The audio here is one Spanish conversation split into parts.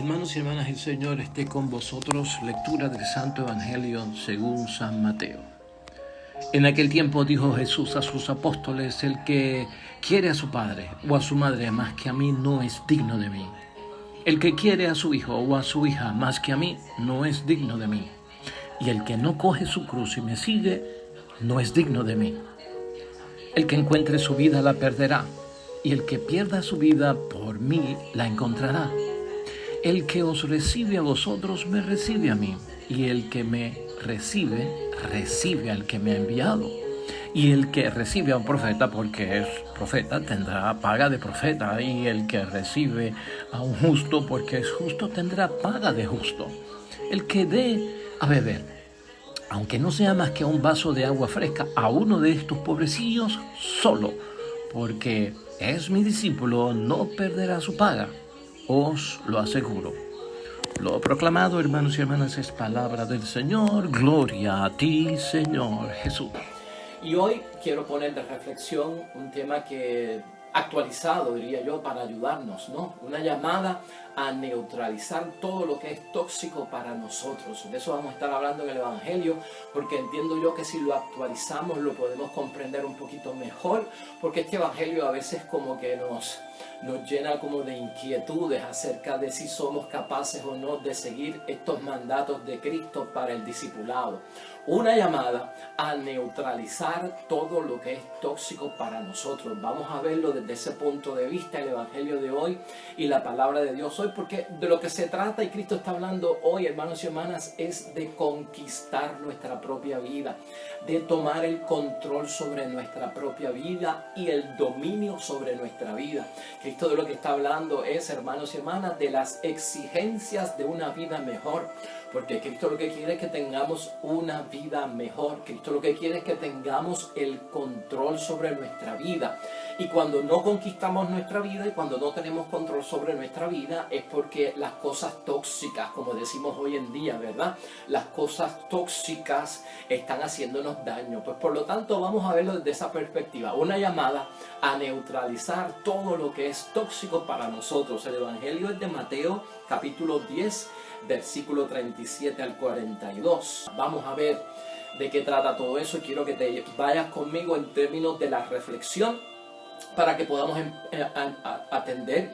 Hermanos y hermanas, el Señor esté con vosotros. Lectura del Santo Evangelio según San Mateo. En aquel tiempo dijo Jesús a sus apóstoles: el que quiere a su padre o a su madre más que a mí no es digno de mí. El que quiere a su hijo o a su hija más que a mí no es digno de mí. Y el que no coge su cruz y me sigue no es digno de mí. El que encuentre su vida la perderá, y el que pierda su vida por mí la encontrará. El que os recibe a vosotros me recibe a mí, y el que me recibe, recibe al que me ha enviado. Y el que recibe a un profeta porque es profeta tendrá paga de profeta, y el que recibe a un justo porque es justo tendrá paga de justo. El que dé a beber, aunque no sea más que un vaso de agua fresca, a uno de estos pobrecillos solo, porque es mi discípulo, no perderá su paga. Os lo aseguro. Lo proclamado, hermanos y hermanas, es palabra del Señor. Gloria a ti, Señor Jesús. Y hoy quiero poner de reflexión un tema que actualizado, diría yo, para ayudarnos, ¿no? Una llamada a neutralizar todo lo que es tóxico para nosotros. De eso vamos a estar hablando en el Evangelio, porque entiendo yo que si lo actualizamos lo podemos comprender un poquito mejor, porque este Evangelio a veces como que nos llena como de inquietudes acerca de si somos capaces o no de seguir estos mandatos de Cristo para el discipulado. Una llamada a neutralizar todo lo que es tóxico para nosotros. Vamos a verlo desde ese punto de vista, el Evangelio de hoy y la palabra de Dios hoy, porque de lo que se trata, y Cristo está hablando hoy, hermanos y hermanas, es de conquistar nuestra propia vida, de tomar el control sobre nuestra propia vida y el dominio sobre nuestra vida. Cristo de lo que está hablando es, hermanos y hermanas, de las exigencias de una vida mejor, porque Cristo lo que quiere es que tengamos una vida mejor. Cristo lo que quiere es que tengamos el control sobre nuestra vida. Y cuando no conquistamos nuestra vida y cuando no tenemos control sobre nuestra vida es porque las cosas tóxicas, como decimos hoy en día, ¿verdad? Las cosas tóxicas están haciéndonos daño. Pues por lo tanto vamos a verlo desde esa perspectiva. Una llamada a neutralizar todo lo que es tóxico para nosotros. El Evangelio es de Mateo, capítulo 10, versículo 37 al 42. Vamos a ver de qué trata todo eso y quiero que te vayas conmigo en términos de la reflexión para que podamos atender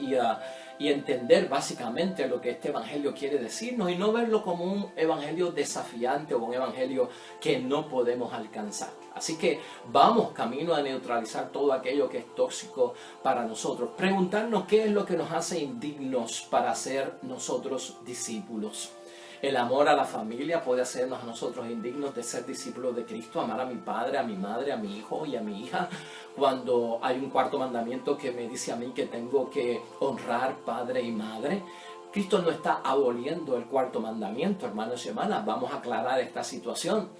y entender básicamente lo que este evangelio quiere decirnos y no verlo como un evangelio desafiante o un evangelio que no podemos alcanzar. Así que vamos camino a neutralizar todo aquello que es tóxico para nosotros. Preguntarnos qué es lo que nos hace indignos para ser nosotros discípulos. El amor a la familia puede hacernos a nosotros indignos de ser discípulos de Cristo. Amar a mi padre, a mi madre, a mi hijo y a mi hija. Cuando hay un cuarto mandamiento que me dice a mí que tengo que honrar padre y madre. Cristo no está aboliendo el cuarto mandamiento, hermanos y hermanas. Vamos a aclarar esta situación.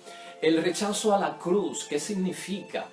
El rechazo a la cruz, ¿qué significa?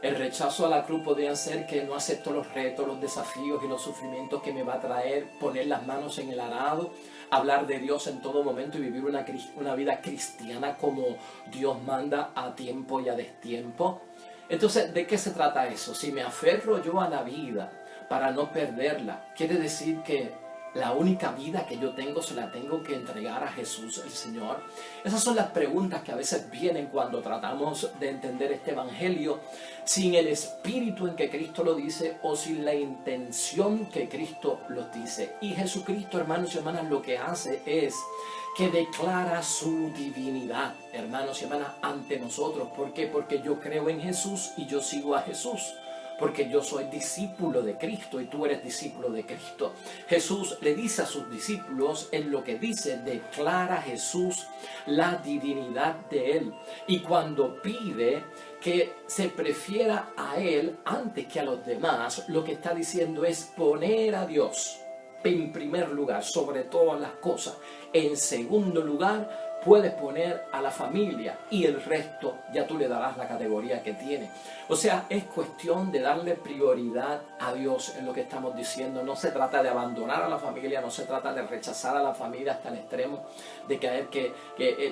El rechazo a la cruz podría ser que no acepto los retos, los desafíos y los sufrimientos que me va a traer poner las manos en el arado, hablar de Dios en todo momento y vivir una vida cristiana como Dios manda a tiempo y a destiempo. Entonces, ¿de qué se trata eso? Si me aferro yo a la vida para no perderla, quiere decir que la única vida que yo tengo se la tengo que entregar a Jesús el Señor. Esas son las preguntas que a veces vienen cuando tratamos de entender este evangelio sin el espíritu en que Cristo lo dice o sin la intención que Cristo lo dice. Y Jesucristo, hermanos y hermanas, lo que hace es que declara su divinidad, hermanos y hermanas, ante nosotros. ¿Por qué? Porque yo creo en Jesús y yo sigo a Jesús. Porque yo soy discípulo de Cristo y tú eres discípulo de Cristo. Jesús le dice a sus discípulos, en lo que dice, declara Jesús la divinidad de Él. Y cuando pide que se prefiera a Él antes que a los demás, lo que está diciendo es poner a Dios en primer lugar sobre todas las cosas. En segundo lugar, puedes poner a la familia y el resto ya tú le darás la categoría que tiene. O sea, es cuestión de darle prioridad a Dios en lo que estamos diciendo. No se trata de abandonar a la familia, no se trata de rechazar a la familia hasta el extremo de caer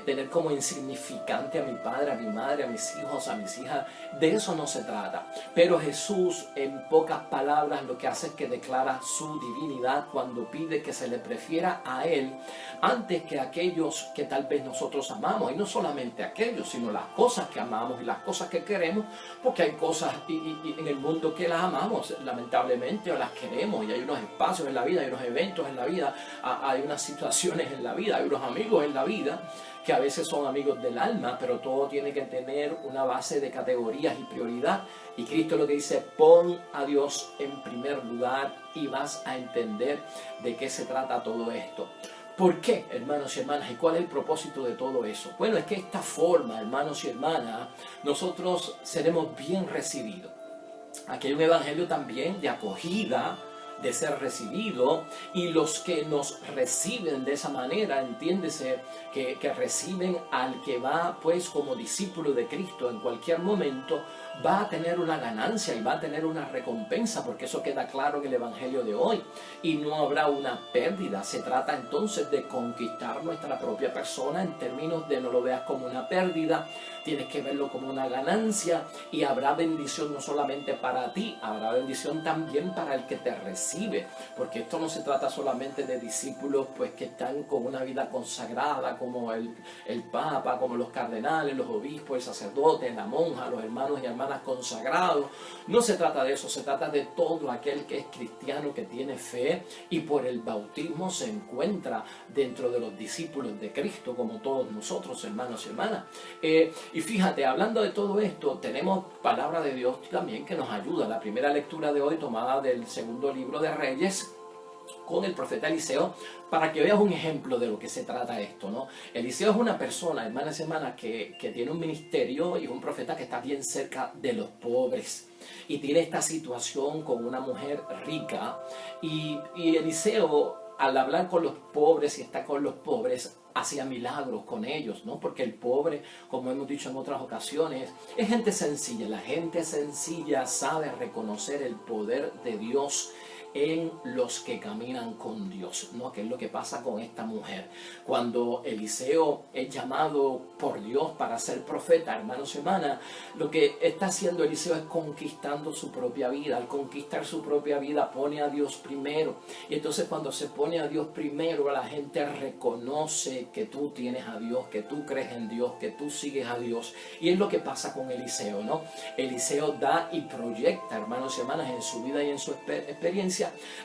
tener como insignificante a mi padre, a mi madre, a mis hijos, a mis hijas. De eso no se trata. Pero Jesús, en pocas palabras, lo que hace es que declara su divinidad cuando pide que se le prefiera a Él antes que a aquellos que tal vez nosotros amamos. Y no solamente aquellos, sino las cosas que amamos y las cosas que queremos, porque hay cosas en el mundo que las amamos, lamentablemente, o las queremos, y hay unos espacios en la vida, hay unos eventos en la vida, hay unas situaciones en la vida, hay unos amigos en la vida, que a veces son amigos del alma, pero todo tiene que tener una base de categorías y prioridad. Y Cristo lo que dice: pon a Dios en primer lugar y vas a entender de qué se trata todo esto. ¿Por qué, hermanos y hermanas? ¿Y cuál es el propósito de todo eso? Bueno, es que de esta forma, hermanos y hermanas, nosotros seremos bien recibidos. Aquí hay un evangelio también de acogida, de ser recibido, y los que nos reciben de esa manera, entiéndese que reciben al que va pues como discípulo de Cristo en cualquier momento, va a tener una ganancia y va a tener una recompensa, porque eso queda claro en el evangelio de hoy, y no habrá una pérdida. Se trata entonces de conquistar nuestra propia persona en términos de no lo veas como una pérdida, tienes que verlo como una ganancia, y habrá bendición no solamente para ti, habrá bendición también para el que te recibe, porque esto no se trata solamente de discípulos pues que están con una vida consagrada como el Papa, como los cardenales, los obispos, el sacerdote, la monja, los hermanos y hermanas consagrados. No se trata de eso, se trata de todo aquel que es cristiano, que tiene fe y por el bautismo se encuentra dentro de los discípulos de Cristo, como todos nosotros, hermanos y hermanas. Y fíjate, hablando de todo esto, tenemos palabra de Dios también que nos ayuda. La primera lectura de hoy, tomada del segundo libro de Reyes, con el profeta Eliseo, para que veas un ejemplo de lo que se trata esto, ¿no? Eliseo es una persona, hermanas y hermanas, que tiene un ministerio y es un profeta que está bien cerca de los pobres. Y tiene esta situación con una mujer rica. Y Eliseo, al hablar con los pobres y estar con los pobres, hacía milagros con ellos, ¿no? Porque el pobre, como hemos dicho en otras ocasiones, es gente sencilla. La gente sencilla sabe reconocer el poder de Dios en los que caminan con Dios, ¿no? Que es lo que pasa con esta mujer. Cuando Eliseo es llamado por Dios para ser profeta, hermanos y hermanas, lo que está haciendo Eliseo es conquistando su propia vida. Al conquistar su propia vida pone a Dios primero, y entonces cuando se pone a Dios primero, la gente reconoce que tú tienes a Dios, que tú crees en Dios, que tú sigues a Dios. Y es lo que pasa con Eliseo, ¿no? Eliseo da y proyecta, hermanos y hermanas, en su vida y en su experiencia,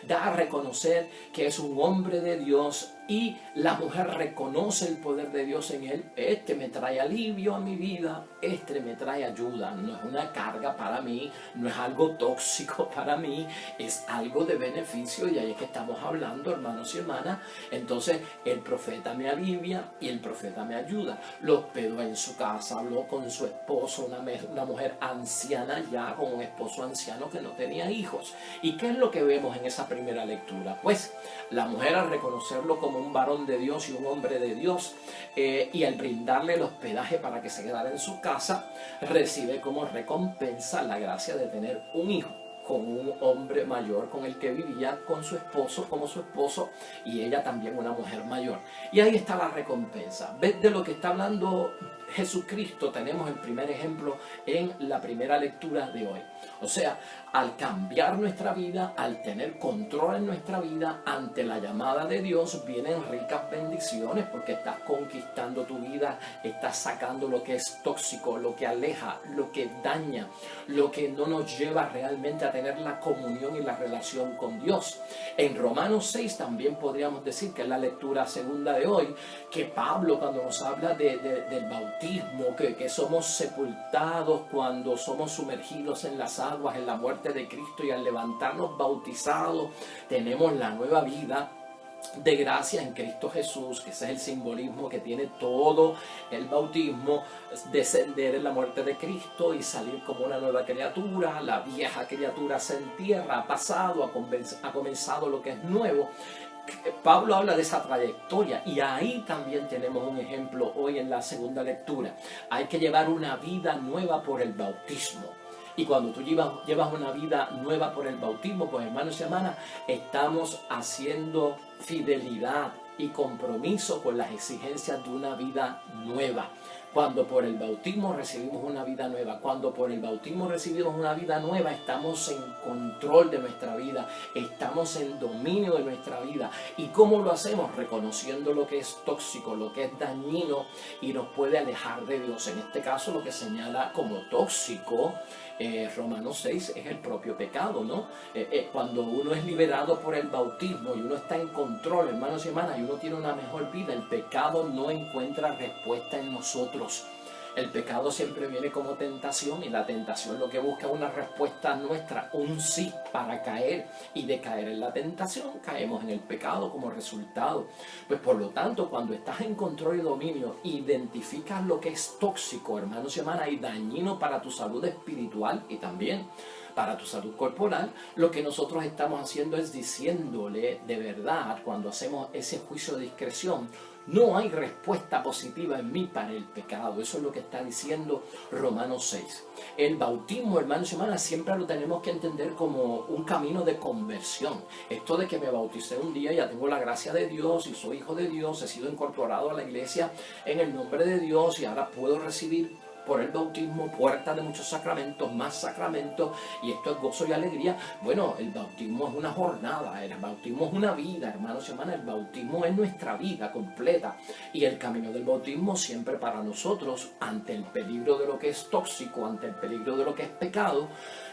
da a reconocer que es un hombre de Dios, y la mujer reconoce el poder de Dios en él. Este me trae alivio a mi vida, este me trae ayuda, no es una carga para mí, no es algo tóxico para mí, es algo de beneficio, y ahí es que estamos hablando, hermanos y hermanas. Entonces el profeta me alivia y el profeta me ayuda. Lo hospedó en su casa, habló con su esposo, una mujer anciana ya, con un esposo anciano que no tenía hijos. ¿Y qué es lo que vemos en esa primera lectura? Pues la mujer, al reconocerlo como un varón de Dios y un hombre de Dios, y al brindarle el hospedaje para que se quedara en su casa, recibe como recompensa la gracia de tener un hijo con un hombre mayor con el que vivía, con su esposo, como su esposo, y ella también una mujer mayor. Y ahí está la recompensa. ¿Ves de lo que está hablando Jesucristo? Tenemos el primer ejemplo en la primera lectura de hoy. O sea, al cambiar nuestra vida, al tener control en nuestra vida ante la llamada de Dios, vienen ricas bendiciones, porque estás conquistando tu vida, estás sacando lo que es tóxico, lo que aleja, lo que daña, lo que no nos lleva realmente a tener la comunión y la relación con Dios. En Romanos 6 también podríamos decir, que es la lectura segunda de hoy, que Pablo, cuando nos habla del bautismo, que somos sepultados cuando somos sumergidos en las aguas, en la muerte de Cristo, y al levantarnos bautizados tenemos la nueva vida de gracia en Cristo Jesús, que ese es el simbolismo que tiene todo el bautismo: descender en la muerte de Cristo y salir como una nueva criatura. La vieja criatura se entierra, ha pasado, ha comenzado lo que es nuevo. Pablo habla de esa trayectoria y ahí también tenemos un ejemplo hoy en la segunda lectura. Hay que llevar una vida nueva por el bautismo. Y cuando tú llevas una vida nueva por el bautismo, pues hermanos y hermanas, estamos haciendo fidelidad y compromiso con las exigencias de una vida nueva. Cuando por el bautismo recibimos una vida nueva, cuando por el bautismo recibimos una vida nueva, estamos en control de nuestra vida, estamos en dominio de nuestra vida. ¿Y cómo lo hacemos? Reconociendo lo que es tóxico, lo que es dañino y nos puede alejar de Dios. En este caso, lo que señala como tóxico Romanos 6 es el propio pecado, ¿no? Cuando uno es liberado por el bautismo y uno está en control, hermanos y hermanas, y uno tiene una mejor vida, el pecado no encuentra respuesta en nosotros. El pecado siempre viene como tentación y la tentación lo que busca es una respuesta nuestra, un sí para caer, y de caer en la tentación caemos en el pecado como resultado. Pues por lo tanto, cuando estás en control y dominio, identificas lo que es tóxico, hermanos y hermanas, y dañino para tu salud espiritual y también para tu salud corporal, lo que nosotros estamos haciendo es diciéndole de verdad, cuando hacemos ese juicio de discreción, no hay respuesta positiva en mí para el pecado. Eso es lo que está diciendo Romanos 6. El bautismo, hermanos y hermanas, siempre lo tenemos que entender como un camino de conversión. Esto de que me bauticé un día, ya tengo la gracia de Dios y soy hijo de Dios, he sido incorporado a la iglesia en el nombre de Dios y ahora puedo recibir por el bautismo, puerta de muchos sacramentos, más sacramentos, y esto es gozo y alegría. Bueno, el bautismo es una jornada, el bautismo es una vida, hermanos y hermanas, el bautismo es nuestra vida completa, y el camino del bautismo siempre para nosotros, ante el peligro de lo que es tóxico, ante el peligro de lo que es pecado,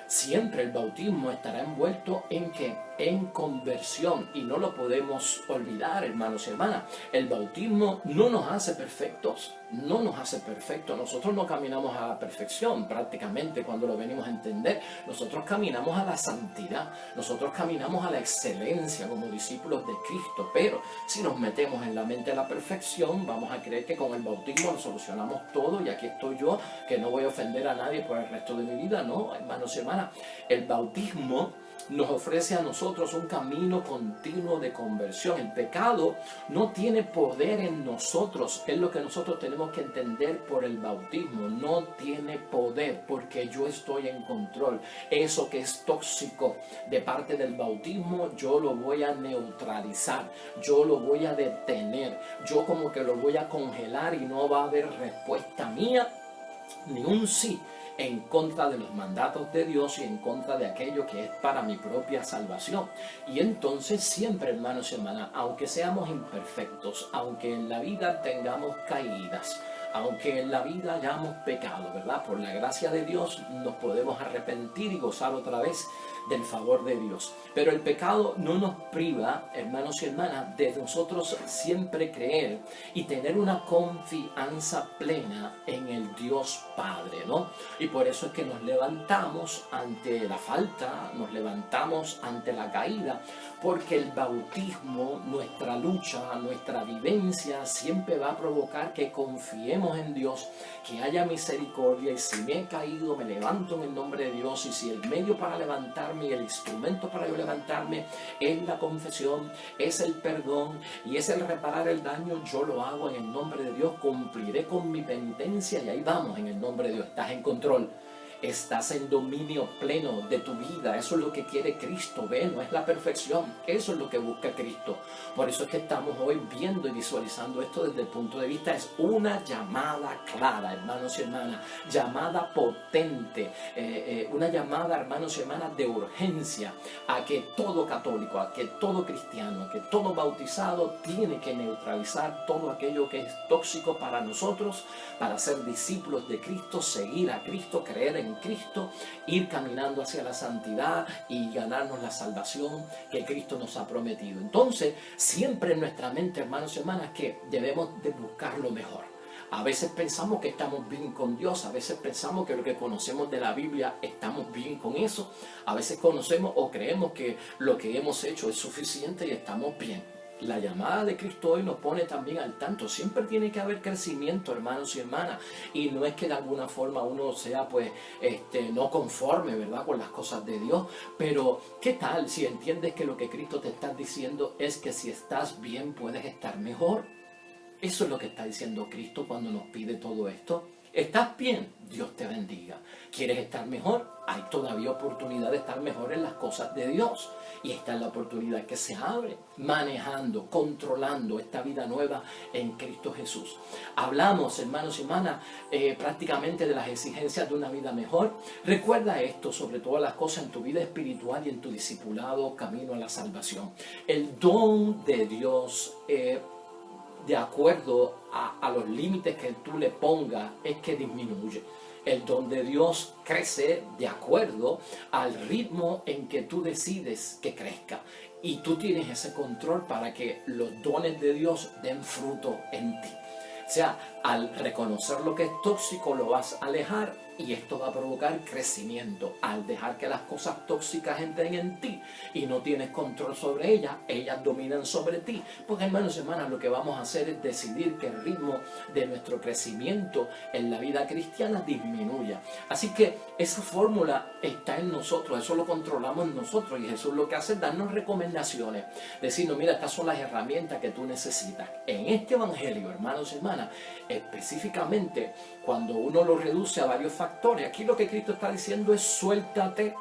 siempre el bautismo estará envuelto en ¿qué? En conversión, y no lo podemos olvidar, hermanos y hermanas. El bautismo no nos hace perfectos, no nos hace perfectos. Nosotros no caminamos a la perfección prácticamente cuando lo venimos a entender. Nosotros caminamos a la santidad, nosotros caminamos a la excelencia como discípulos de Cristo, pero si nos metemos en la mente de la perfección, vamos a creer que con el bautismo lo solucionamos todo y aquí estoy yo, que no voy a ofender a nadie por el resto de mi vida. No, hermanos y hermanas, el bautismo nos ofrece a nosotros un camino continuo de conversión. El pecado no tiene poder en nosotros, es lo que nosotros tenemos que entender por el bautismo. No tiene poder porque yo estoy en control. Eso que es tóxico de parte del bautismo, yo lo voy a neutralizar, yo lo voy a detener, yo como que lo voy a congelar y no va a haber respuesta mía ni un sí en contra de los mandatos de Dios y en contra de aquello que es para mi propia salvación. Y entonces siempre, hermanos y hermanas, aunque seamos imperfectos, aunque en la vida tengamos caídas, aunque en la vida hayamos pecado, ¿verdad? Por la gracia de Dios nos podemos arrepentir y gozar otra vez del favor de Dios. Pero el pecado no nos priva, hermanos y hermanas, de nosotros siempre creer y tener una confianza plena en el Dios Padre, ¿no? Y por eso es que nos levantamos ante la falta, nos levantamos ante la caída, porque el bautismo, nuestra lucha, nuestra vivencia, siempre va a provocar que confiemos en Dios, que haya misericordia, y si me he caído, me levanto en el nombre de Dios, y si el medio para levantarme y el instrumento para yo levantarme es la confesión, es el perdón y es el reparar el daño, yo lo hago en el nombre de Dios, cumpliré con mi penitencia y ahí vamos en el nombre de Dios. Estás en control. Estás en dominio pleno de tu vida. Eso es lo que quiere Cristo, ¿ve? No es la perfección. Eso es lo que busca Cristo. Por eso es que estamos hoy viendo y visualizando esto desde el punto de vista. Es una llamada clara, hermanos y hermanas. Llamada potente. Una llamada, hermanos y hermanas, de urgencia a que todo católico, a que todo cristiano, que todo bautizado tiene que neutralizar todo aquello que es tóxico para nosotros, para ser discípulos de Cristo, seguir a Cristo, creer en Cristo, ir caminando hacia la santidad y ganarnos la salvación que Cristo nos ha prometido. Entonces, siempre en nuestra mente, hermanos y hermanas, que debemos de buscar lo mejor. A veces pensamos que estamos bien con Dios, a veces pensamos que lo que conocemos de la Biblia estamos bien con eso, a veces conocemos o creemos que lo que hemos hecho es suficiente y estamos bien. La llamada de Cristo hoy nos pone también al tanto. Siempre tiene que haber crecimiento, hermanos y hermanas. Y no es que de alguna forma uno sea pues no conforme, ¿verdad?, con las cosas de Dios. Pero ¿qué tal si entiendes que lo que Cristo te está diciendo es que si estás bien puedes estar mejor? Eso es lo que está diciendo Cristo cuando nos pide todo esto. ¿Estás bien? Dios te bendiga. ¿Quieres estar mejor? Hay todavía oportunidad de estar mejor en las cosas de Dios. Y esta es la oportunidad que se abre, manejando, controlando esta vida nueva en Cristo Jesús. Hablamos, hermanos y hermanas, prácticamente de las exigencias de una vida mejor. Recuerda esto, sobre todas las cosas en tu vida espiritual y en tu discipulado camino a la salvación. El don de Dios de acuerdo a los límites que tú le pongas, es que disminuye. El don de Dios crece de acuerdo al ritmo en que tú decides que crezca. Y tú tienes ese control para que los dones de Dios den fruto en ti. O sea, al reconocer lo que es tóxico, lo vas a alejar y esto va a provocar crecimiento. Al dejar que las cosas tóxicas entren en ti y no tienes control sobre ellas, ellas dominan sobre ti. Porque, hermanos y hermanas, lo que vamos a hacer es decidir que el ritmo de nuestro crecimiento en la vida cristiana disminuya. Así que esa fórmula está en nosotros, eso lo controlamos nosotros, y Jesús lo que hace es darnos recomendaciones, decirnos: mira, estas son las herramientas que tú necesitas. En este evangelio, hermanos y hermanas, específicamente cuando uno lo reduce a varios factores, aquí lo que Cristo está diciendo es: suéltate,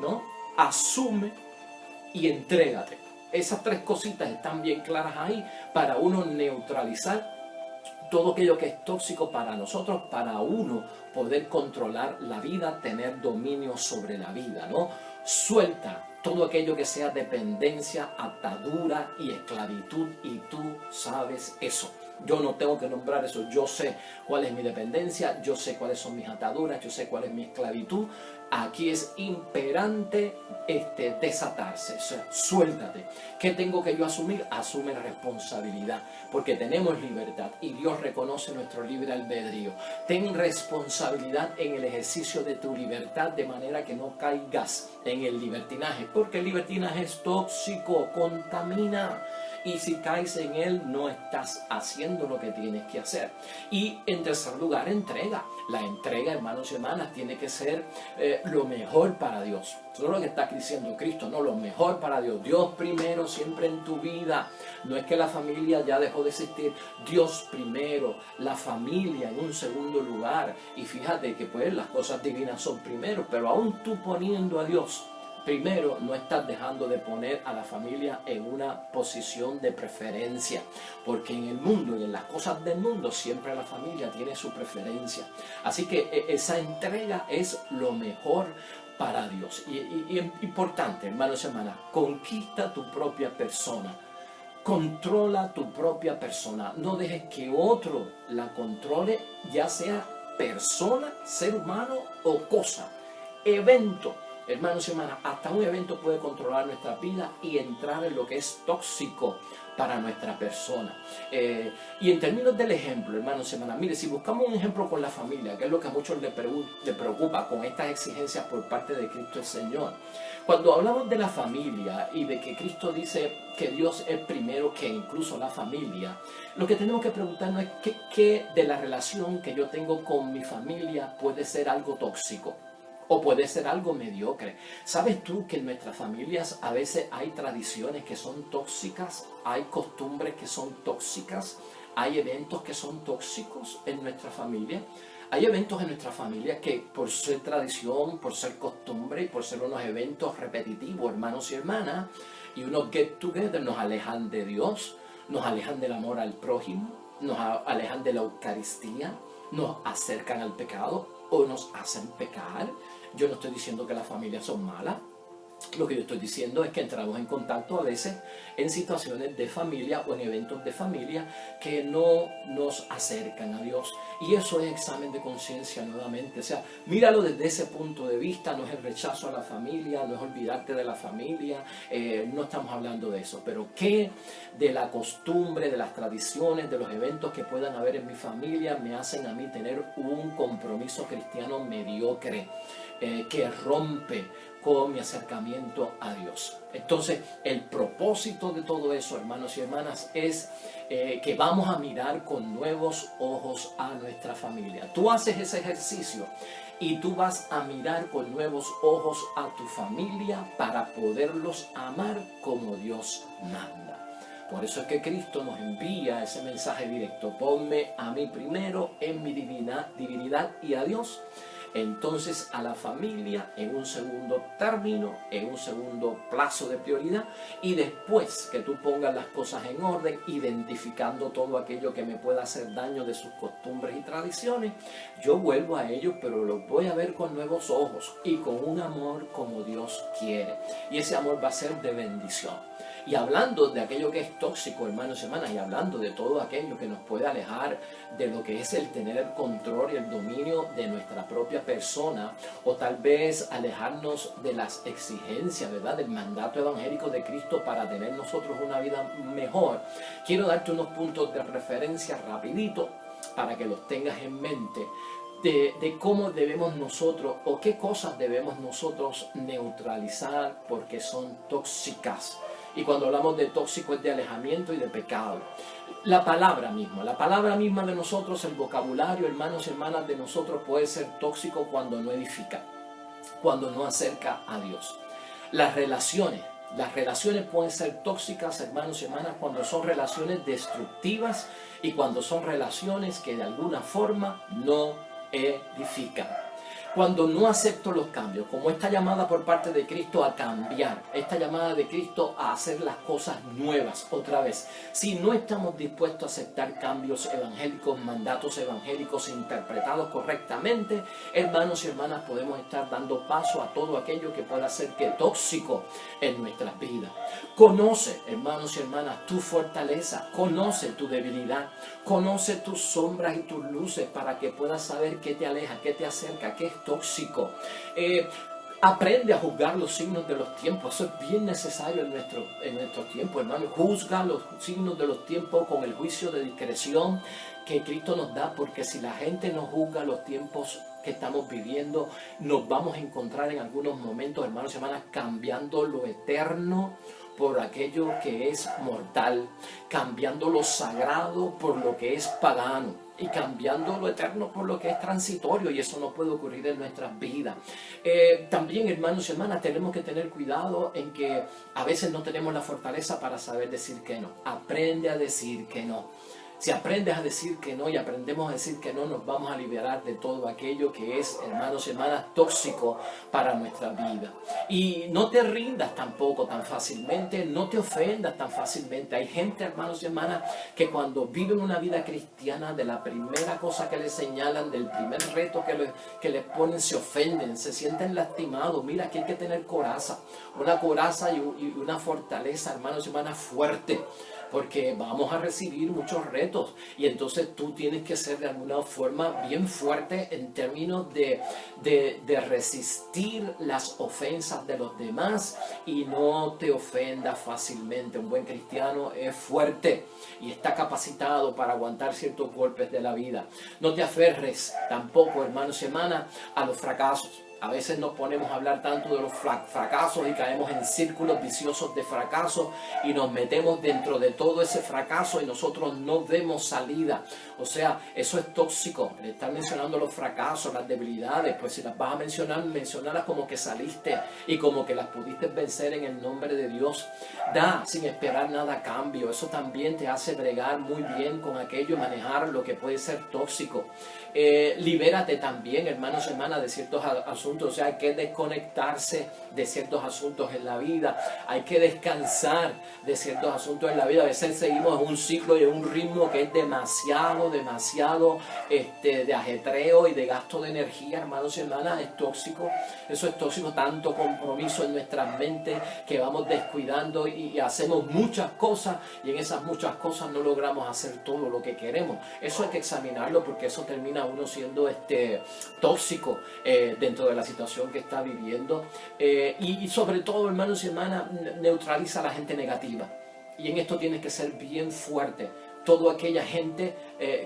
¿no? Asume y entrégate. Esas tres cositas están bien claras ahí para uno neutralizar todo aquello que es tóxico para nosotros, para uno poder controlar la vida, tener dominio sobre la vida, ¿no? Suelta todo aquello que sea dependencia, atadura y esclavitud, y tú sabes eso. Yo no tengo que nombrar eso. Yo sé cuál es mi dependencia, yo sé cuáles son mis ataduras, yo sé cuál es mi esclavitud. Aquí es imperante desatarse, o sea, suéltate. ¿Qué tengo que yo asumir? Asume la responsabilidad, porque tenemos libertad y Dios reconoce nuestro libre albedrío. Ten responsabilidad en el ejercicio de tu libertad, de manera que no caigas en el libertinaje, porque el libertinaje es tóxico, contamina. Y si caes en él, no estás haciendo lo que tienes que hacer. Y en tercer lugar, entrega. La entrega, hermanos y hermanas, tiene que ser lo mejor para Dios. Eso es lo que está diciendo Cristo, no, lo mejor para Dios. Dios primero siempre en tu vida. No es que la familia ya dejó de existir. Dios primero, la familia en un segundo lugar. Y fíjate que pues las cosas divinas son primero, pero aún tú poniendo a Dios primero, no estás dejando de poner a la familia en una posición de preferencia, porque en el mundo y en las cosas del mundo siempre la familia tiene su preferencia. Así que esa entrega es lo mejor para Dios. Y importante, hermanos y hermanas, conquista tu propia persona. Controla tu propia persona. No dejes que otro la controle, ya sea persona, ser humano o cosa, evento. Hermanos y hermanas, hasta un evento puede controlar nuestra vida y entrar en lo que es tóxico para nuestra persona. Y en términos del ejemplo, hermanos y hermanas, mire, si buscamos un ejemplo con la familia, que es lo que a muchos les preocupa con estas exigencias por parte de Cristo el Señor. Cuando hablamos de la familia y de que Cristo dice que Dios es primero que incluso la familia, lo que tenemos que preguntarnos es qué de la relación que yo tengo con mi familia puede ser algo tóxico. O puede ser algo mediocre. ¿Sabes tú que en nuestras familias a veces hay tradiciones que son tóxicas? Hay costumbres que son tóxicas. Hay eventos que son tóxicos en nuestra familia. Hay eventos en nuestra familia que por ser tradición, por ser costumbre y por ser unos eventos repetitivos, hermanos y hermanas, y unos get together, nos alejan de Dios, nos alejan del amor al prójimo, nos alejan de la Eucaristía, nos acercan al pecado o nos hacen pecar. Yo no estoy diciendo que las familias son malas. Lo que yo estoy diciendo es que entramos en contacto a veces en situaciones de familia o en eventos de familia que no nos acercan a Dios. Y eso es examen de conciencia nuevamente. O sea, míralo desde ese punto de vista. No es el rechazo a la familia, no es olvidarte de la familia. No estamos hablando de eso. Pero ¿qué de la costumbre, de las tradiciones, de los eventos que puedan haber en mi familia me hacen a mí tener un compromiso cristiano mediocre? Que rompe con mi acercamiento a Dios. Entonces, el propósito de todo eso, hermanos y hermanas, es que vamos a mirar con nuevos ojos a nuestra familia. Tú haces ese ejercicio y tú vas a mirar con nuevos ojos a tu familia para poderlos amar como Dios manda. Por eso es que Cristo nos envía ese mensaje directo: ponme a mí primero en mi divinidad y a Dios, entonces a la familia en un segundo término, en un segundo plazo de prioridad, y después que tú pongas las cosas en orden, identificando todo aquello que me pueda hacer daño de sus costumbres y tradiciones, yo vuelvo a ellos, pero los voy a ver con nuevos ojos y con un amor como Dios quiere, y ese amor va a ser de bendición. Y hablando de aquello que es tóxico, hermanos y hermanas, y hablando de todo aquello que nos puede alejar de lo que es el tener el control y el dominio de nuestra propia persona, o tal vez alejarnos de las exigencias, ¿verdad?, del mandato evangélico de Cristo para tener nosotros una vida mejor, quiero darte unos puntos de referencia rapidito para que los tengas en mente. De cómo debemos nosotros, o qué cosas debemos nosotros neutralizar porque son tóxicas. Y cuando hablamos de tóxico es de alejamiento y de pecado. La palabra misma de nosotros, el vocabulario, hermanos y hermanas, de nosotros puede ser tóxico cuando no edifica, cuando no acerca a Dios. Las relaciones pueden ser tóxicas, hermanos y hermanas, cuando son relaciones destructivas y cuando son relaciones que de alguna forma no edifican. Cuando no acepto los cambios, como esta llamada por parte de Cristo a cambiar, esta llamada de Cristo a hacer las cosas nuevas otra vez. Si no estamos dispuestos a aceptar cambios evangélicos, mandatos evangélicos interpretados correctamente, hermanos y hermanas, podemos estar dando paso a todo aquello que pueda ser que tóxico en nuestras vidas. Conoce, hermanos y hermanas, tu fortaleza, conoce tu debilidad, conoce tus sombras y tus luces para que puedas saber qué te aleja, qué te acerca, qué es tóxico. Aprende a juzgar los signos de los tiempos. Eso es bien necesario en nuestro tiempo, hermano. Juzga los signos de los tiempos con el juicio de discreción que Cristo nos da, porque si la gente no juzga los tiempos que estamos viviendo, nos vamos a encontrar en algunos momentos, hermanos y hermanas, cambiando lo eterno por aquello que es mortal, cambiando lo sagrado por lo que es pagano, y cambiando lo eterno por lo que es transitorio, y eso no puede ocurrir en nuestras vidas. También, hermanos y hermanas, tenemos que tener cuidado en que a veces no tenemos la fortaleza para saber decir que no. Aprende a decir que no. Si aprendes a decir que no y aprendemos a decir que no, nos vamos a liberar de todo aquello que es, hermanos y hermanas, tóxico para nuestra vida. Y no te rindas tampoco tan fácilmente, no te ofendas tan fácilmente. Hay gente, hermanos y hermanas, que cuando viven una vida cristiana, de la primera cosa que les señalan, del primer reto que les ponen, se ofenden, se sienten lastimados. Mira, que hay que tener coraza, una coraza y una fortaleza, hermanos y hermanas, fuerte, porque vamos a recibir muchos retos, y entonces tú tienes que ser de alguna forma bien fuerte en términos de resistir las ofensas de los demás y no te ofendas fácilmente. Un buen cristiano es fuerte y está capacitado para aguantar ciertos golpes de la vida. No te aferres tampoco, hermanos y hermanas, a los fracasos. A veces nos ponemos a hablar tanto de los fracasos y caemos en círculos viciosos de fracaso y nos metemos dentro de todo ese fracaso y nosotros no vemos salida. O sea, eso es tóxico. Estar mencionando los fracasos, las debilidades, pues si las vas a mencionar, menciónalas como que saliste y como que las pudiste vencer en el nombre de Dios. Da sin esperar nada a cambio. Eso también te hace bregar muy bien con aquello, manejar lo que puede ser tóxico. Libérate también, hermanos y hermanas, de ciertos asuntos. O sea, hay que desconectarse de ciertos asuntos en la vida, hay que descansar de ciertos asuntos en la vida. A veces seguimos en un ciclo y en un ritmo que es demasiado de ajetreo y de gasto de energía, hermanos y hermanas. Es tóxico, eso es tóxico, tanto compromiso en nuestras mentes que vamos descuidando y hacemos muchas cosas, y en esas muchas cosas no logramos hacer todo lo que queremos. Eso hay que examinarlo, porque eso termina uno siendo tóxico dentro de la situación que está viviendo. Y sobre todo, hermanos y hermanas, neutraliza a la gente negativa. Y en esto tienes que ser bien fuerte toda aquella gente,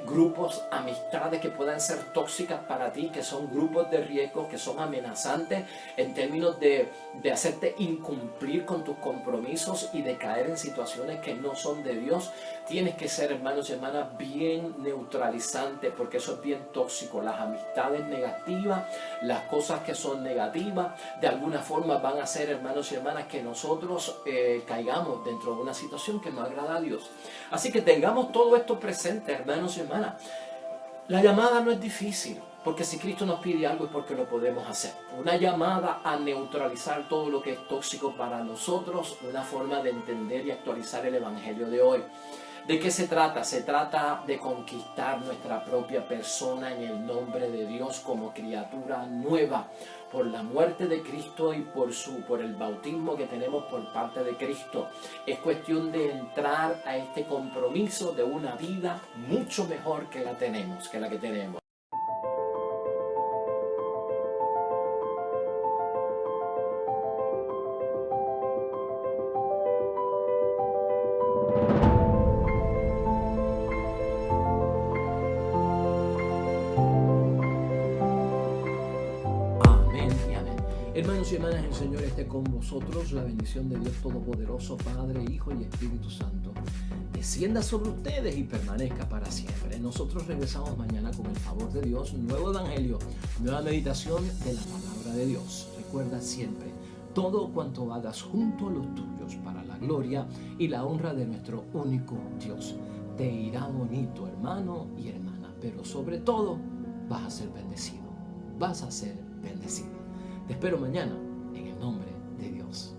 grupos, amistades que puedan ser tóxicas para ti, que son grupos de riesgo, que son amenazantes en términos de hacerte incumplir con tus compromisos y de caer en situaciones que no son de Dios. Tienes que ser, hermanos y hermanas, bien neutralizante, porque eso es bien tóxico. Las amistades negativas, las cosas que son negativas, de alguna forma van a ser, hermanos y hermanas, que nosotros caigamos dentro de una situación que no agrada a Dios. Así que tengamos todo esto presente, hermanos y hermanas. La llamada no es difícil, porque si Cristo nos pide algo es porque lo podemos hacer. Una llamada a neutralizar todo lo que es tóxico para nosotros, una forma de entender y actualizar el Evangelio de hoy. ¿De qué se trata? Se trata de conquistar nuestra propia persona en el nombre de Dios como criatura nueva, por la muerte de Cristo y por el bautismo que tenemos por parte de Cristo. Es cuestión de entrar a este compromiso de una vida mucho mejor que la que tenemos. Amén y amén. Hermanos y hermanas, el Señor esté con vosotros. La bendición de Dios Todopoderoso, Padre, Hijo y Espíritu Santo, descienda sobre ustedes y permanezca para siempre. Nosotros regresamos mañana con el favor de Dios, nuevo evangelio, nueva meditación de la palabra de Dios. Recuerda siempre, todo cuanto hagas junto a los tuyos para la gloria y la honra de nuestro único Dios. Te irá bonito, hermano y hermana, pero sobre todo vas a ser bendecido. Vas a ser bendecido. Te espero mañana en el nombre de Dios.